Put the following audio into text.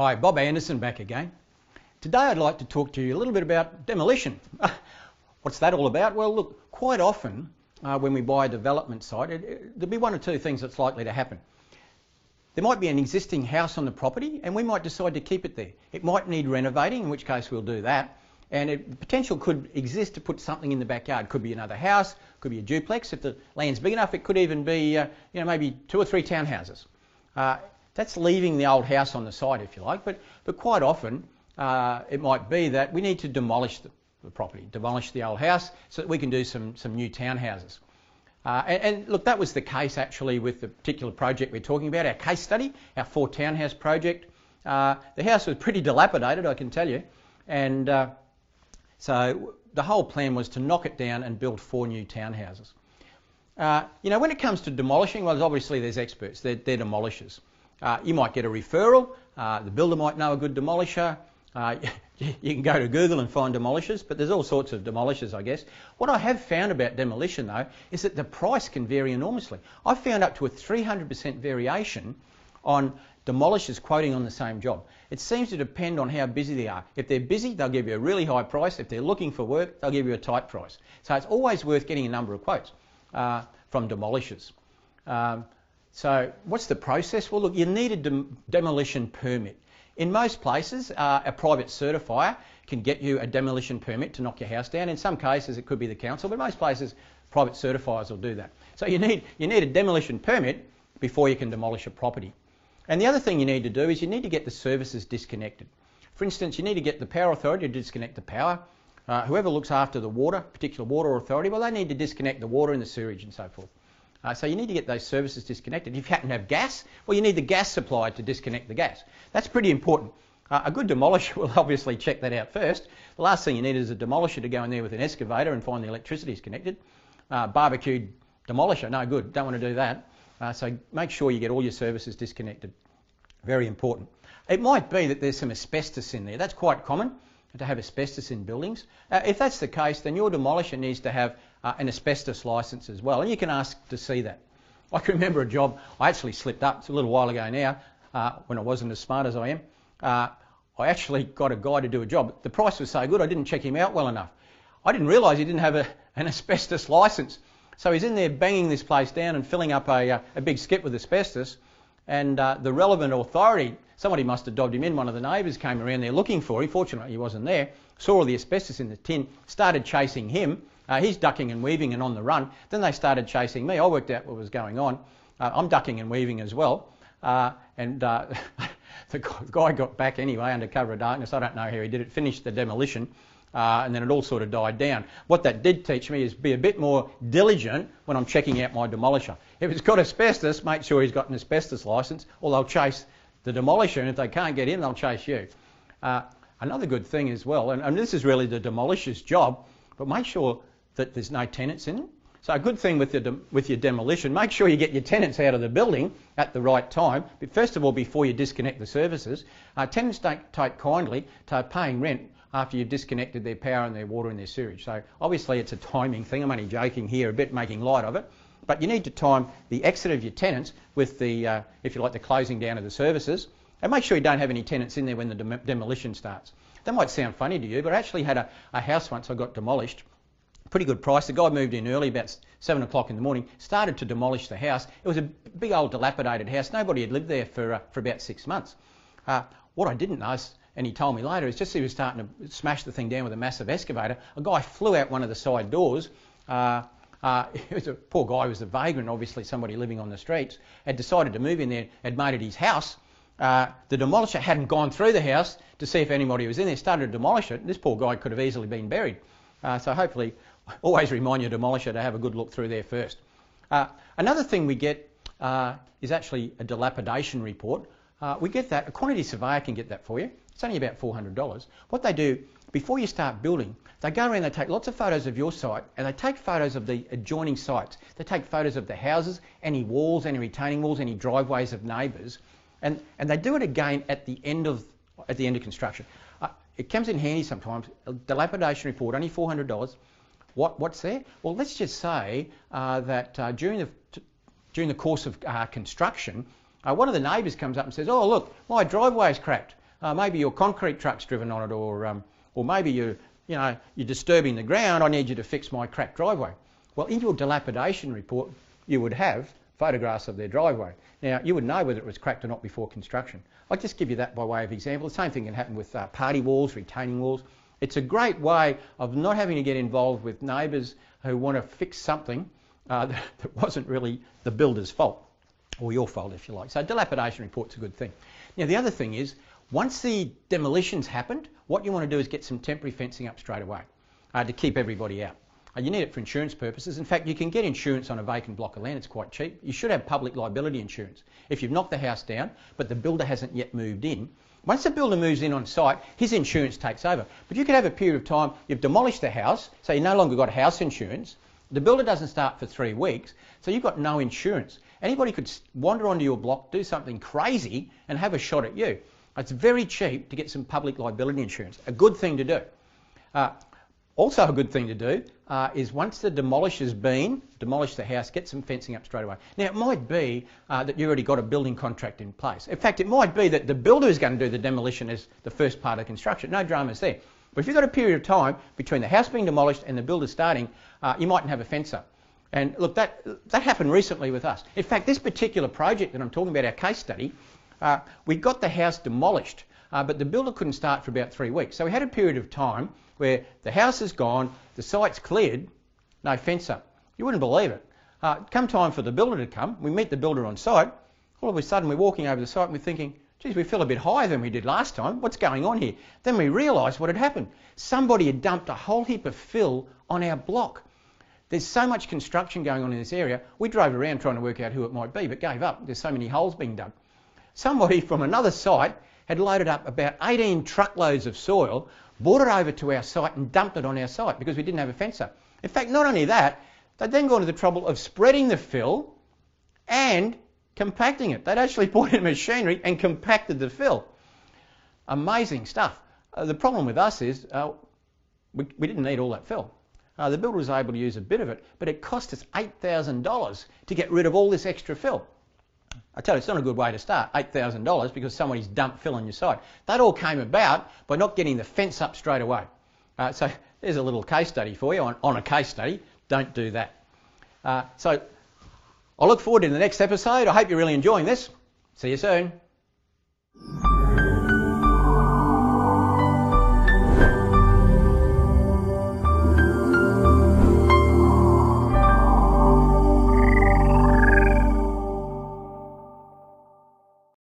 Hi, Bob Anderson back again. Today I'd like to talk to you a little bit about demolition. What's that all about? Well, look, quite often when we buy a development site, there'll be one or two things that's likely to happen. There might be an existing house on the property and we might decide to keep it there. It might need renovating, in which case we'll do that. And potential could exist to put something in the backyard. Could be another house, could be a duplex. If the land's big enough, it could even be maybe 2 or 3 townhouses. That's leaving the old house on the site, if you like, but quite often it might be that we need to demolish the property, demolish the old house so that we can do some new townhouses. And look, that was the case actually with the particular project we're talking about, our case study, our 4 townhouse project. The house was pretty dilapidated, I can tell you, and so the whole plan was to knock it down and build 4 new townhouses. When it comes to demolishing, well, obviously there's experts, they're demolishers. You might get a referral, the builder might know a good demolisher, you can go to Google and find demolishers, but there's all sorts of demolishers, I guess. What I have found about demolition though is that the price can vary enormously. I've found up to a 300% variation on demolishers quoting on the same job. It seems to depend on how busy they are. If they're busy, they'll give you a really high price. If they're looking for work, they'll give you a tight price. So it's always worth getting a number of quotes from demolishers. So what's the process? Well, look, you need a demolition permit. In most places, a private certifier can get you a demolition permit to knock your house down. In some cases, it could be the council, but most places, private certifiers will do that. So you need a demolition permit before you can demolish a property. And the other thing you need to do is you need to get the services disconnected. For instance, you need to get the power authority to disconnect the power. Whoever looks after the water, particular water authority, well, they need to disconnect the water and the sewage and so forth. So you need to get those services disconnected. If you happen to have gas, well, you need the gas supply to disconnect the gas. That's pretty important. A good demolisher will obviously check that out first. The last thing you need is a demolisher to go in there with an excavator and find the electricity is connected. Barbecued demolisher, no good, don't want to do that. So make sure you get all your services disconnected. Very important. It might be that there's some asbestos in there. That's quite common to have asbestos in buildings. If that's the case, then your demolisher needs to have an asbestos licence as well, and you can ask to see that. I can remember a job, I actually slipped up, it's a little while ago now, when I wasn't as smart as I am. I actually got a guy to do a job. The price was so good I didn't check him out well enough. I didn't realise he didn't have an asbestos licence. So he's in there banging this place down and filling up a big skip with asbestos, and the relevant authority, somebody must have dobbed him in, one of the neighbours came around there looking for him, fortunately he wasn't there, saw all the asbestos in the tin, started chasing him. He's ducking and weaving and on the run. Then they started chasing me. I worked out what was going on. I'm ducking and weaving as well. The guy got back anyway under cover of darkness. I don't know how he did it. Finished the demolition and then it all sort of died down. What that did teach me is be a bit more diligent when I'm checking out my demolisher. If it's got asbestos, make sure he's got an asbestos licence, or they'll chase the demolisher, and if they can't get him, they'll chase you. Another good thing as well, and this is really the demolisher's job, but make sure that there's no tenants in it. So a good thing with your demolition, make sure you get your tenants out of the building at the right time. But first of all, before you disconnect the services, tenants don't take kindly to paying rent after you've disconnected their power and their water and their sewage. So obviously it's a timing thing. I'm only joking here a bit, making light of it. But you need to time the exit of your tenants with the, if you like, the closing down of the services. And make sure you don't have any tenants in there when the demolition starts. That might sound funny to you, but I actually had a house once I got demolished. Pretty good price. The guy moved in early, about 7 o'clock in the morning, started to demolish the house. It was a big old dilapidated house. Nobody had lived there for about 6 months. What I didn't know, and he told me later, is just as he was starting to smash the thing down with a massive excavator, a guy flew out one of the side doors. It was a poor guy, he was a vagrant, obviously somebody living on the streets, had decided to move in there, had made it his house. The demolisher hadn't gone through the house to see if anybody was in there, started to demolish it. This poor guy could have easily been buried. So hopefully, always remind your demolisher to have a good look through there first. Another thing we get is actually a dilapidation report. We get that, a quantity surveyor can get that for you. It's only about $400. What they do, before you start building, they go around, they take lots of photos of your site and they take photos of the adjoining sites. They take photos of the houses, any walls, any retaining walls, any driveways of neighbours, and they do it again at the end of construction. It comes in handy sometimes. A dilapidation report, only $400. What's there? Well, let's just say that during the course of construction, one of the neighbours comes up and says, "Oh, look, my driveway's cracked. Maybe your concrete truck's driven on it, or maybe you're disturbing the ground. I need you to fix my cracked driveway. Well, in your dilapidation report, you would have photographs of their driveway. Now, you would know whether it was cracked or not before construction. I'll just give you that by way of example. The same thing can happen with party walls, retaining walls. It's a great way of not having to get involved with neighbours who want to fix something that wasn't really the builder's fault, or your fault if you like. So dilapidation report's a good thing. Now the other thing is, once the demolition's happened, what you want to do is get some temporary fencing up straight away to keep everybody out. You need it for insurance purposes. In fact, you can get insurance on a vacant block of land. It's quite cheap. You should have public liability insurance. If you've knocked the house down, but the builder hasn't yet moved in, once the builder moves in on site, his insurance takes over. But you could have a period of time, you've demolished the house, so you no longer got house insurance. The builder doesn't start for 3 weeks, so you've got no insurance. Anybody could wander onto your block, do something crazy, and have a shot at you. It's very cheap to get some public liability insurance. A good thing to do. Also a good thing to do is once the demolisher's been, demolish the house, get some fencing up straight away. Now it might be that you've already got a building contract in place. In fact, it might be that the builder is going to do the demolition as the first part of construction. No dramas there. But if you've got a period of time between the house being demolished and the builder starting, you mightn't have a fence up. And look, that happened recently with us. In fact, this particular project that I'm talking about, our case study, we got the house demolished, but the builder couldn't start for about 3 weeks. So we had a period of time where the house is gone, the site's cleared, no fence up. You wouldn't believe it. Come time for the builder to come, we meet the builder on site, all of a sudden we're walking over the site and we're thinking, geez, we feel a bit higher than we did last time. What's going on here? Then we realised what had happened. Somebody had dumped a whole heap of fill on our block. There's so much construction going on in this area, we drove around trying to work out who it might be, but gave up. There's so many holes being dug. Somebody from another site had loaded up about 18 truckloads of soil, brought it over to our site and dumped it on our site because we didn't have a fence up. In fact, not only that, they'd then gone to the trouble of spreading the fill and compacting it. They'd actually bought in machinery and compacted the fill. Amazing stuff. The problem with us is we didn't need all that fill. The builder was able to use a bit of it, but it cost us $8,000 to get rid of all this extra fill. I tell you, it's not a good way to start, $8,000 because somebody's dumped fill on your site. That all came about by not getting the fence up straight away. So there's a little case study for you on a case study. Don't do that. So I look forward to the next episode. I hope you're really enjoying this. See you soon.